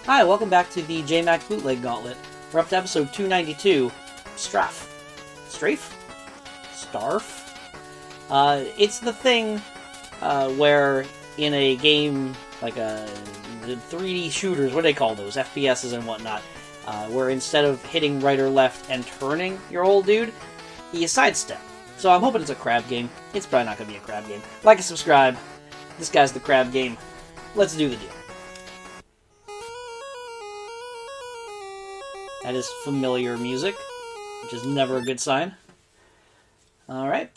Hi, welcome back to the JMaq Bootleg Gauntlet. We're up to episode 292, Strafe. Strafe? Starf? It's the thing where in a game, like the 3D shooters, what do they call those? FPSs and whatnot, where instead of hitting right or left and turning your old dude, you sidestep. So I'm hoping it's a crab game. It's probably not going to be a crab game. Like and subscribe. This guy's the crab game. Let's do the deal. That is familiar music, which is never a good sign. Alright.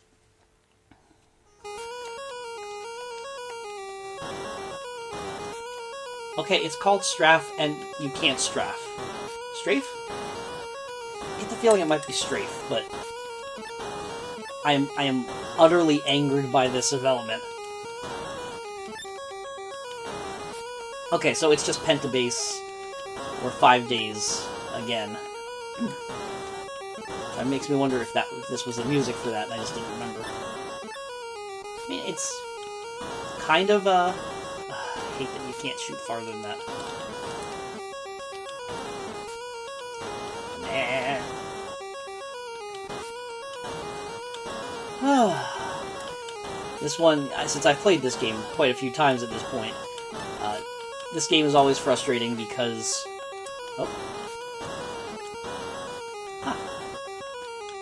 Okay, it's called Strafe, and you can't strafe. Strafe? I get the feeling it might be Strafe, but I am utterly angered by this development. Okay, so it's just Penta base, or 5 days again. That makes me wonder if this was the music for that, and I just didn't remember. I mean, it's kind of I hate that you can't shoot farther than that. Nah. This one, since I've played this game quite a few times at this point, this game is always frustrating because... Oh.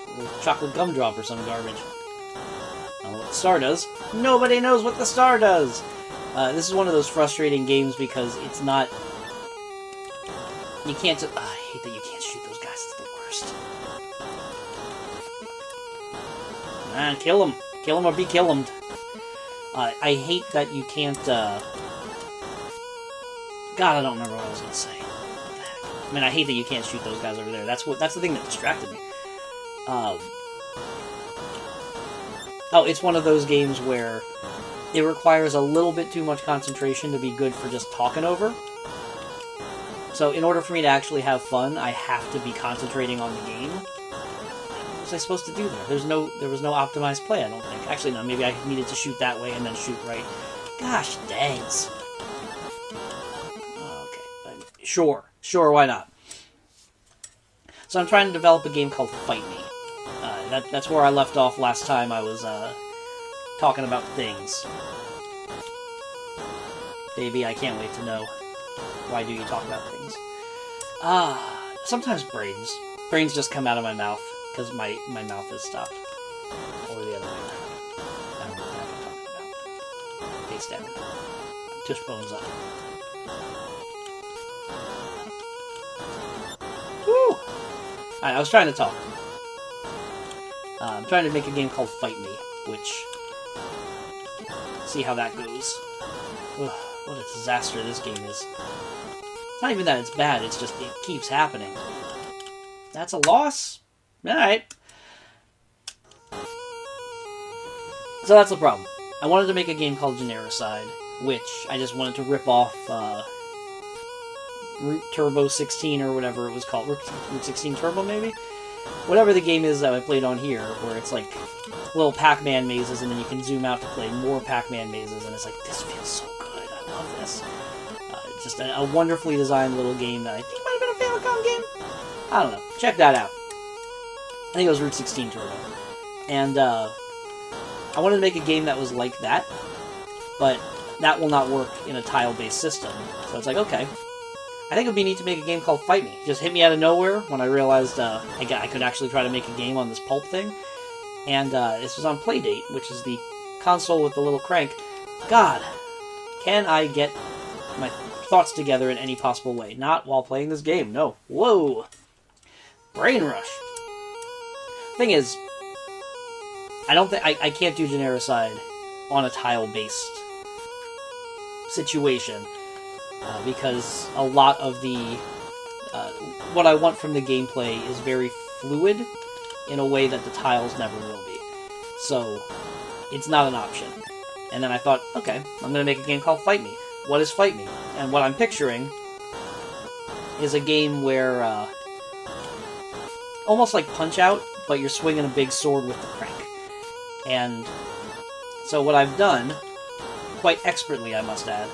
A little chocolate gumdrop or some garbage. I don't know what the star does. Nobody knows what the star does! This is one of those frustrating games because it's not... You can't... I hate that you can't shoot those guys. It's the worst. Man, kill them. Kill them or be killed. I hate that you can't... God, I don't remember what I was going to say. What the heck? I mean, I hate that you can't shoot those guys over there. That's the thing that distracted me. Oh, it's one of those games where it requires a little bit too much concentration to be good for just talking over. So in order for me to actually have fun, I have to be concentrating on the game. What was I supposed to do there? There was no optimized play, I don't think. Actually, no, maybe I needed to shoot that way and then shoot right. Gosh, dangs. Sure, why not? So I'm trying to develop a game called Fight Me. That's where I left off last time I was talking about things. Baby, I can't wait to know. Why do you talk about things? Sometimes brains. Brains just come out of my mouth, because my mouth is stopped. Or the other way around. I don't know what I'm talking about. Face down. Tush bones up. Woo! Alright, I was trying to talk. I'm trying to make a game called Fight Me, which... See how that goes. Ugh, what a disaster this game is. It's not even that it's bad, it's just it keeps happening. That's a loss? Alright. So that's the problem. I wanted to make a game called Genericide, which I just wanted to rip off Root Turbo 16 or whatever it was called. Root 16 Turbo, maybe? Whatever the game is that I played on here, where it's like little Pac-Man mazes and then you can zoom out to play more Pac-Man mazes, and it's like, this feels so good, I love this. Just a wonderfully designed little game that I think might have been a Famicom game? I don't know. Check that out. I think it was Root 16 Turbo. And I wanted to make a game that was like that, but that will not work in a tile-based system. So it's like, okay. I think it would be neat to make a game called Fight Me. Just hit me out of nowhere when I realized I could actually try to make a game on this pulp thing. And this was on Playdate, which is the console with the little crank. God, can I get my thoughts together in any possible way? Not while playing this game, no. Whoa! Brain rush. Thing is, I can't do Genericide on a tile-based situation. Because a lot of the... what I want from the gameplay is very fluid in a way that the tiles never will be. So, it's not an option. And then I thought, okay, I'm going to make a game called Fight Me. What is Fight Me? And what I'm picturing is a game where... almost like Punch-Out, but you're swinging a big sword with the crank. And so what I've done, quite expertly I must add,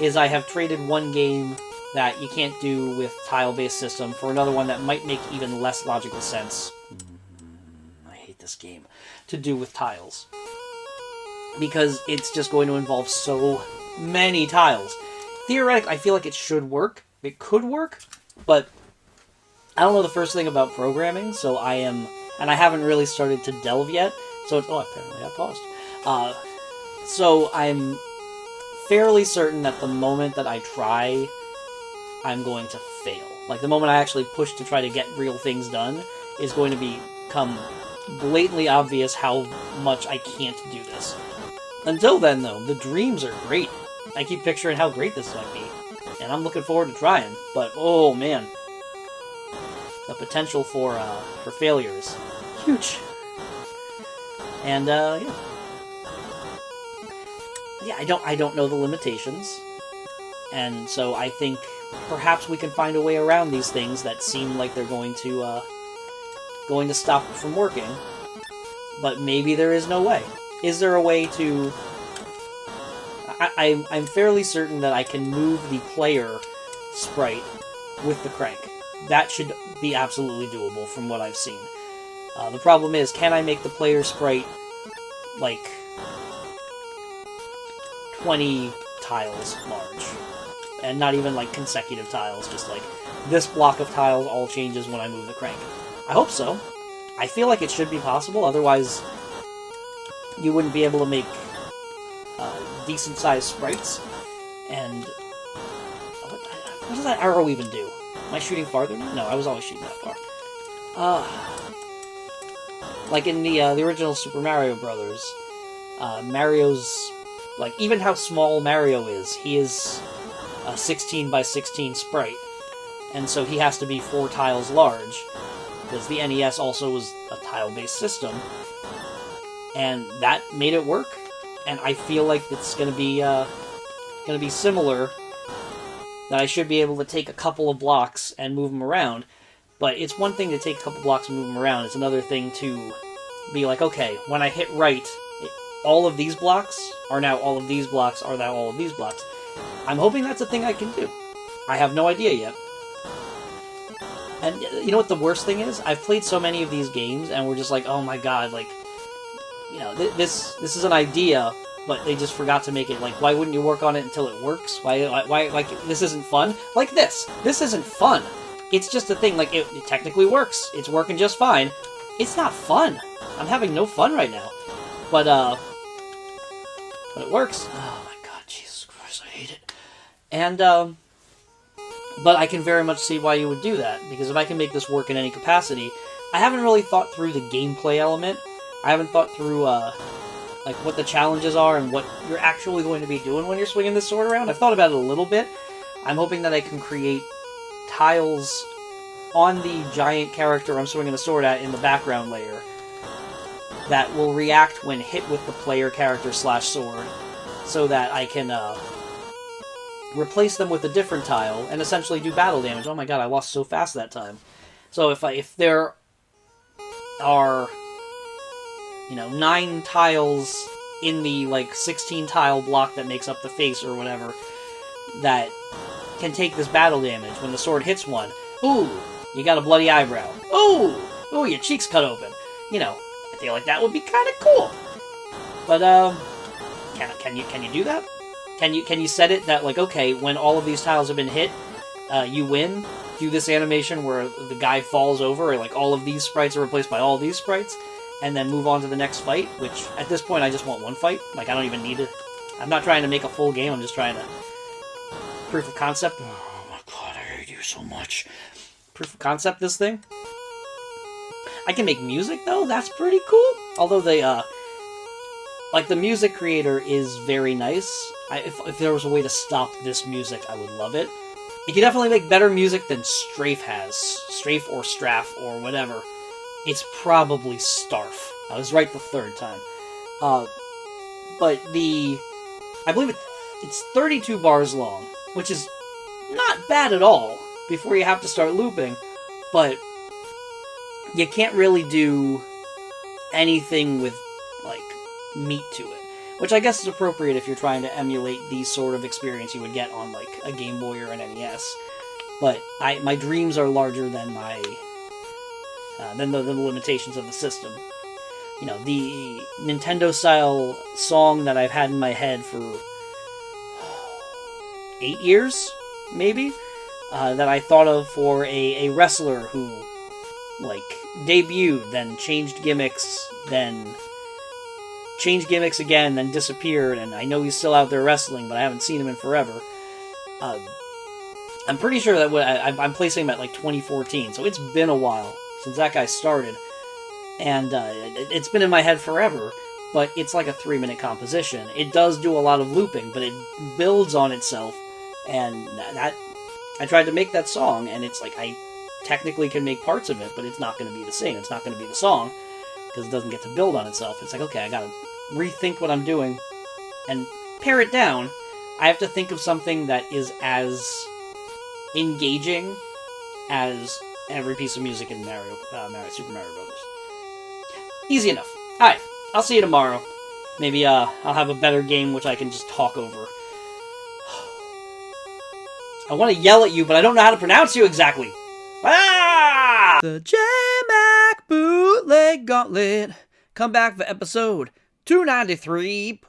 is I have traded one game that you can't do with tile-based system for another one that might make even less logical sense. I hate this game. To do with tiles. Because it's just going to involve so many tiles. Theoretically, I feel like it should work. It could work, but I don't know the first thing about programming, so I haven't really started to delve yet, so it's, apparently I paused. So I'm fairly certain that the moment that I try, I'm going to fail. Like, the moment I actually push to try to get real things done is going to become blatantly obvious how much I can't do this. Until then, though, the dreams are great. I keep picturing how great this might be, and I'm looking forward to trying, but oh man. The potential for failure is huge. And yeah, I don't know the limitations, and so I think perhaps we can find a way around these things that seem like they're going to stop it from working. But maybe there is no way. Is there a way to? I'm fairly certain that I can move the player sprite with the crank. That should be absolutely doable from what I've seen. The problem is, can I make the player sprite like 20 tiles large? And not even like consecutive tiles, just like this block of tiles all changes when I move the crank. I hope so. I feel like it should be possible, otherwise you wouldn't be able to make decent-sized sprites. And what does that arrow even do? Am I shooting farther now? No, I was always shooting that far. Like in the original Super Mario Brothers, Mario's, like, even how small Mario is, he is a 16 by 16 sprite, and so he has to be 4 tiles large, because the NES also was a tile-based system, and that made it work, and I feel like it's gonna be similar, that I should be able to take a couple of blocks and move them around. But it's one thing to take a couple blocks and move them around, it's another thing to be like, okay, when I hit right, all of these blocks are now all of these blocks are now all of these blocks. I'm hoping that's a thing I can do. I have no idea yet. And you know what the worst thing is? I've played so many of these games, and we're just like, oh my god, like, you know, this is an idea, but they just forgot to make it. Like, why wouldn't you work on it until it works? Why, like, this isn't fun? Like this! This isn't fun! It's just a thing, like, it technically works. It's working just fine. It's not fun. I'm having no fun right now. But it works. Oh my god, Jesus Christ, I hate it. And, but I can very much see why you would do that, because if I can make this work in any capacity, I haven't really thought through the gameplay element. I haven't thought through, like, what the challenges are and what you're actually going to be doing when you're swinging this sword around. I've thought about it a little bit. I'm hoping that I can create tiles on the giant character I'm swinging the sword at in the background layer that will react when hit with the player character / sword, so that I can replace them with a different tile and essentially do battle damage. Oh my god, I lost so fast that time. So if there are, you know, 9 tiles in the, like, 16 tile block that makes up the face or whatever that can take this battle damage when the sword hits one, ooh, you got a bloody eyebrow. Ooh, your cheeks cut open. You know, I feel like that would be kind of cool. But can you do that? Can you set it that, like, okay, when all of these tiles have been hit, you win? Do this animation where the guy falls over, and, like, all of these sprites are replaced by all these sprites, and then move on to the next fight, which, at this point, I just want one fight. Like, I don't even need it. I'm not trying to make a full game, I'm just trying to... Proof of concept. Oh my god, I hate you so much. Proof of concept, this thing. I can make music, though? That's pretty cool. Although they, like, the music creator is very nice. If there was a way to stop this music, I would love it. You can definitely make better music than Strafe has. Strafe or Strafe or whatever. It's probably Starf. I was right the third time. But I believe it's 32 bars long, which is not bad at all before you have to start looping, but you can't really do anything with, like, meat to it. which I guess is appropriate if you're trying to emulate the sort of experience you would get on, like, a Game Boy or an NES. But my dreams are larger than the limitations of the system. You know, the Nintendo-style song that I've had in my head for 8 years, maybe, that I thought of for a wrestler who, like, debuted, then changed gimmicks, then changed gimmicks again, then disappeared, and I know he's still out there wrestling, but I haven't seen him in forever. I'm pretty sure that I'm placing him at, like, 2014, so it's been a while since that guy started, and it's been in my head forever, but it's like a 3-minute composition. It does do a lot of looping, but it builds on itself, and that I tried to make that song, and it's like, I technically can make parts of it, but it's not going to be the same. It's not going to be the song, because it doesn't get to build on itself. It's like, okay, I gotta rethink what I'm doing, and pare it down. I have to think of something that is as engaging as every piece of music in Super Mario Brothers. Easy enough. Alright, I'll see you tomorrow. Maybe I'll have a better game which I can just talk over. I want to yell at you, but I don't know how to pronounce you exactly. Ah! The JMaq Bootleg Gauntlet. Come back for episode 293.